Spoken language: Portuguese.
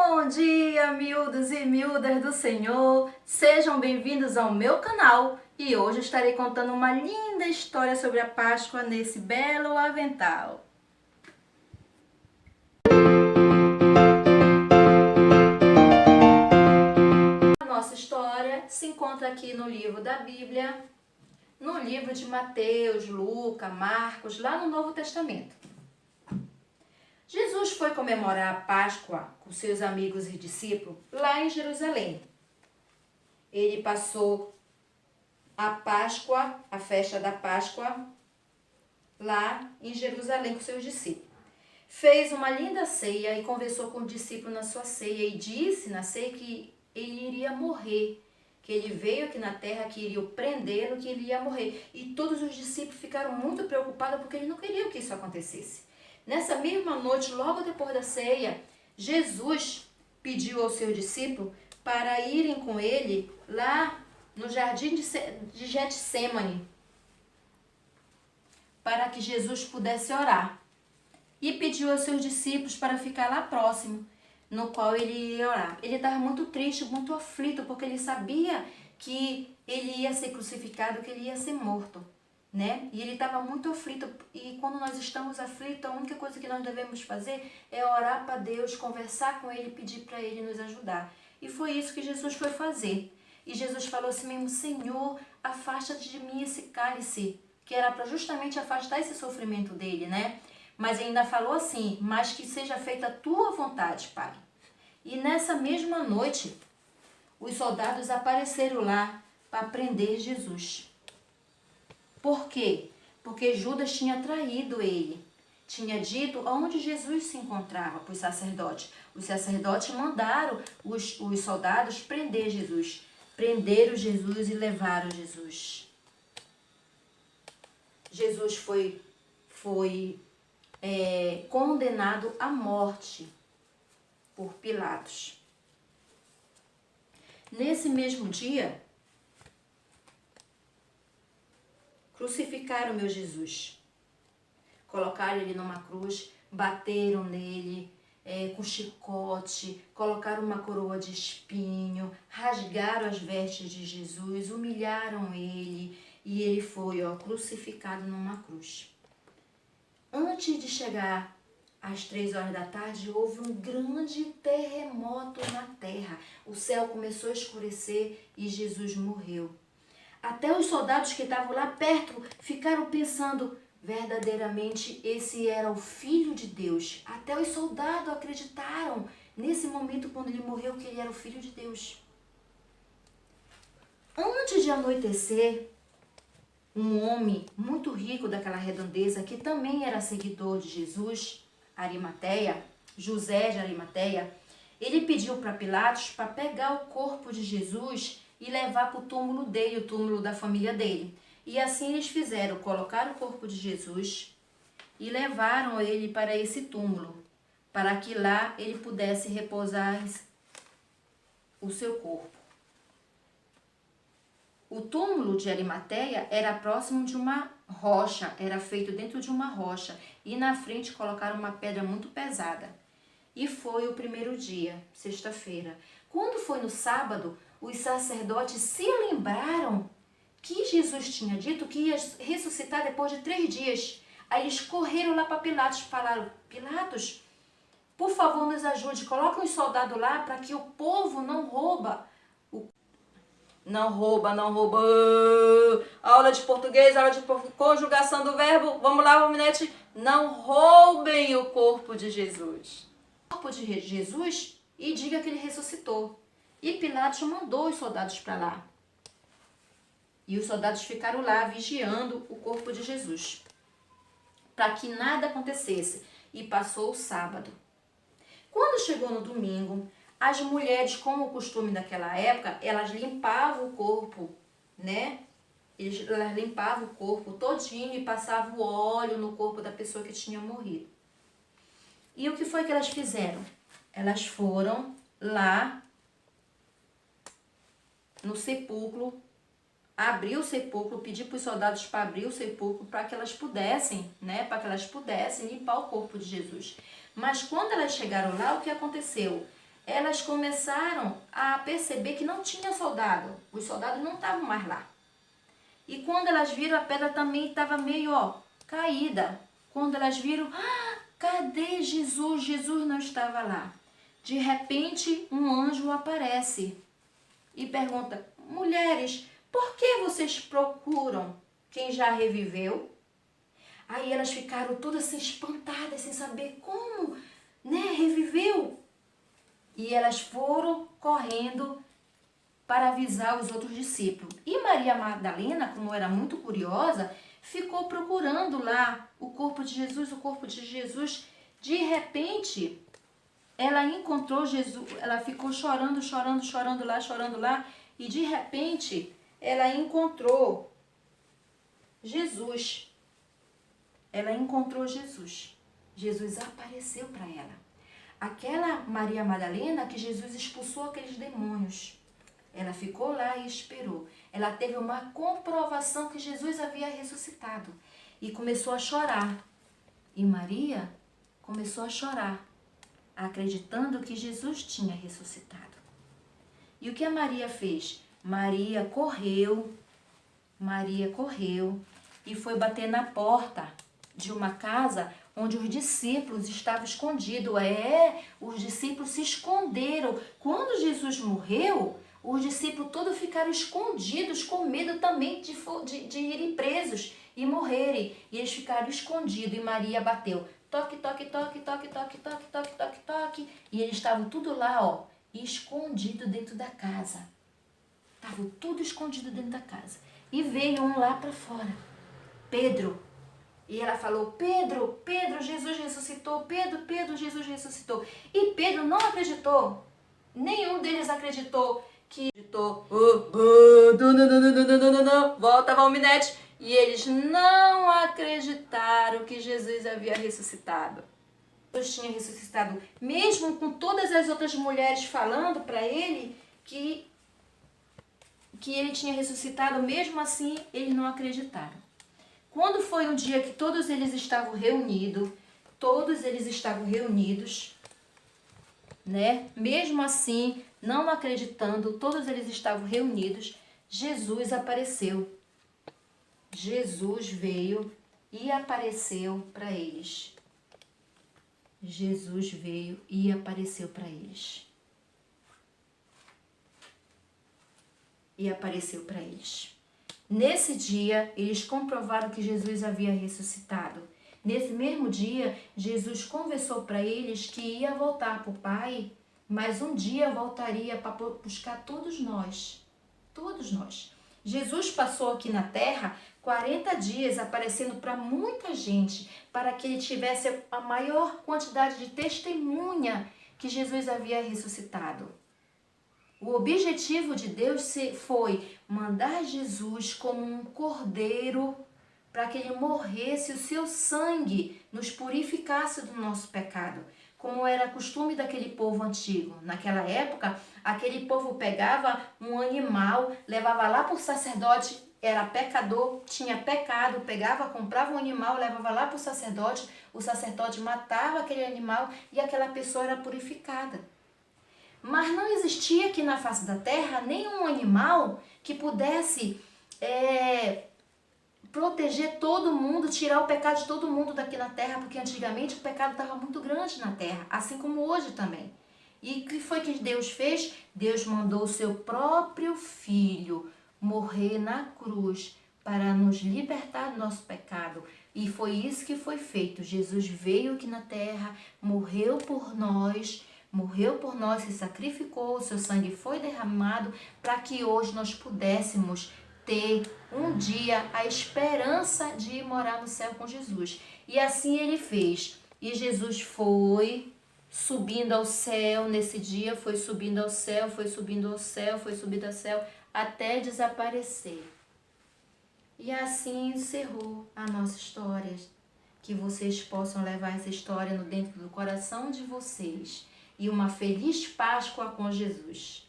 Bom dia, miúdos e miúdas do Senhor! Sejam bem-vindos ao meu canal e hoje estarei contando uma linda história sobre a Páscoa nesse belo avental. A nossa história se encontra aqui no livro da Bíblia, no livro de Mateus, Lucas, Marcos, lá no Novo Testamento. Jesus foi comemorar a Páscoa com seus amigos e discípulos lá em Jerusalém. Ele passou a Páscoa, a festa da Páscoa, lá em Jerusalém com seus discípulos. Fez uma linda ceia e conversou com o discípulo na sua ceia e disse na ceia que ele iria morrer, que ele veio aqui na terra, que iriam prendê-lo, que ele ia morrer. E todos os discípulos ficaram muito preocupados porque eles não queriam que isso acontecesse. Nessa mesma noite, logo depois da ceia, Jesus pediu aos seus discípulos para irem com ele lá no jardim de Getsêmani, para que Jesus pudesse orar. E pediu aos seus discípulos para ficar lá próximo, no qual ele iria orar. Ele estava muito triste, muito aflito, porque ele sabia que ele ia ser crucificado, que ele ia ser morto, né? E ele estava muito aflito, e quando nós estamos aflitos, a única coisa que nós devemos fazer é orar para Deus, conversar com Ele, pedir para Ele nos ajudar. E foi isso que Jesus foi fazer. E Jesus falou assim mesmo: Senhor, afasta de mim esse cálice, que era para justamente afastar esse sofrimento dele, né? Mas ainda falou assim: mas que seja feita a tua vontade, Pai. E nessa mesma noite, os soldados apareceram lá para prender Jesus. Por quê? Porque Judas tinha traído ele. Tinha dito onde Jesus se encontrava para os sacerdotes. Os sacerdotes mandaram os soldados prender Jesus. Prenderam Jesus e levaram Jesus. Jesus foi condenado à morte por Pilatos. Nesse mesmo dia, crucificaram meu Jesus. Colocaram ele numa cruz, bateram nele com chicote, colocaram uma coroa de espinho, rasgaram as vestes de Jesus, humilharam ele e ele foi crucificado numa cruz. Antes de chegar às 3 horas da tarde, houve um grande terremoto na terra. O céu começou a escurecer e Jesus morreu. Até os soldados que estavam lá perto ficaram pensando, verdadeiramente esse era o Filho de Deus. Até os soldados acreditaram nesse momento, quando ele morreu, que ele era o Filho de Deus. Antes de anoitecer, um homem muito rico daquela redondeza, que também era seguidor de Jesus, José de Arimateia, ele pediu para Pilatos para pegar o corpo de Jesus e levar para o túmulo dele, o túmulo da família dele. E assim eles fizeram, colocaram o corpo de Jesus e levaram ele para esse túmulo, para que lá ele pudesse repousar o seu corpo. O túmulo de Arimateia era próximo de uma rocha, era feito dentro de uma rocha, e na frente colocaram uma pedra muito pesada. E foi o primeiro dia, sexta-feira. Quando foi no sábado, os sacerdotes se lembraram que Jesus tinha dito que ia ressuscitar depois de 3 dias. Aí eles correram lá para Pilatos e falaram: Pilatos, por favor, nos ajude, coloca um soldado lá para que o povo não rouba. Não rouba. Aula de português, aula de conjugação do verbo. Vamos lá, Rominete. Não roubem o corpo de Jesus. O corpo de Jesus, e diga que ele ressuscitou. E Pilatos mandou os soldados para lá. E os soldados ficaram lá vigiando o corpo de Jesus, para que nada acontecesse. E passou o sábado. Quando chegou no domingo, as mulheres, como o costume daquela época, elas limpavam o corpo, né? Elas limpavam o corpo todinho e passavam óleo no corpo da pessoa que tinha morrido. E o que foi que elas fizeram? Elas foram lá no sepulcro, abrir o sepulcro, pedir para os soldados para abrir o sepulcro para que elas pudessem, né? Para que elas pudessem limpar o corpo de Jesus. Mas quando elas chegaram lá, o que aconteceu? elas começaram a perceber que não tinha soldado. Os soldados não estavam mais lá. E quando elas viram, a pedra também estava meio, caída. Quando elas viram, cadê Jesus? Jesus não estava lá. De repente, um anjo aparece e pergunta, mulheres, por que vocês procuram quem já reviveu? Aí elas ficaram todas assim, espantadas, sem saber como, reviveu. E elas foram correndo para avisar os outros discípulos. E Maria Madalena, como era muito curiosa, ficou procurando lá o corpo de Jesus, o corpo de Jesus. De repente, ela encontrou Jesus, ela ficou chorando lá, e de repente, ela encontrou Jesus. Ela encontrou Jesus. Jesus apareceu para ela. Aquela Maria Madalena que Jesus expulsou aqueles demônios. Ela ficou lá e esperou. Ela teve uma comprovação que Jesus havia ressuscitado. E começou a chorar. E Maria começou a chorar, acreditando que Jesus tinha ressuscitado. E o que a Maria fez? Maria correu e foi bater na porta de uma casa onde os discípulos estavam escondidos. Os discípulos se esconderam. Quando Jesus morreu, os discípulos todos ficaram escondidos, com medo também de irem presos e morrerem. E eles ficaram escondidos e Maria bateu. Toque, toque, toque, toque, toque, toque, toque, toque, toque. E eles estavam tudo lá, escondido dentro da casa. Estavam tudo escondido dentro da casa. E veio um lá para fora, Pedro. E ela falou, Pedro, Jesus ressuscitou. Pedro, Jesus ressuscitou. E Pedro não acreditou. Nenhum deles acreditou que acreditou. Volta, Valminete. E eles não acreditaram que Jesus havia ressuscitado. Jesus tinha ressuscitado, mesmo com todas as outras mulheres falando para ele que ele tinha ressuscitado, mesmo assim eles não acreditaram. Quando foi um dia que todos eles estavam reunidos, mesmo assim, não acreditando, todos eles estavam reunidos, Jesus apareceu. Jesus veio e apareceu para eles. Jesus veio e apareceu para eles. Nesse dia, eles comprovaram que Jesus havia ressuscitado. Nesse mesmo dia, Jesus conversou para eles que ia voltar para o Pai, mas um dia voltaria para buscar todos nós. Todos nós. Jesus passou aqui na terra 40 dias aparecendo para muita gente, para que ele tivesse a maior quantidade de testemunha que Jesus havia ressuscitado. O objetivo de Deus foi mandar Jesus como um cordeiro para que ele morresse, o seu sangue nos purificasse do nosso pecado, como era costume daquele povo antigo. Naquela época, aquele povo pegava um animal, levava lá para o sacerdote, era pecador, tinha pecado, comprava um animal, levava lá para o sacerdote matava aquele animal e aquela pessoa era purificada. Mas não existia aqui na face da terra nenhum animal que pudesse proteger todo mundo, tirar o pecado de todo mundo daqui na terra, porque antigamente o pecado estava muito grande na terra, assim como hoje também. E o que foi que Deus fez? Deus mandou o seu próprio Filho morrer na cruz para nos libertar do nosso pecado. E foi isso que foi feito. Jesus veio aqui na terra, morreu por nós, se sacrificou, o seu sangue foi derramado para que hoje nós pudéssemos ter um dia a esperança de ir morar no céu com Jesus. E assim ele fez. E Jesus foi subindo ao céu nesse dia, foi subindo ao céu, até desaparecer. E assim encerrou a nossa história. Que vocês possam levar essa história dentro do coração de vocês. E uma feliz Páscoa com Jesus.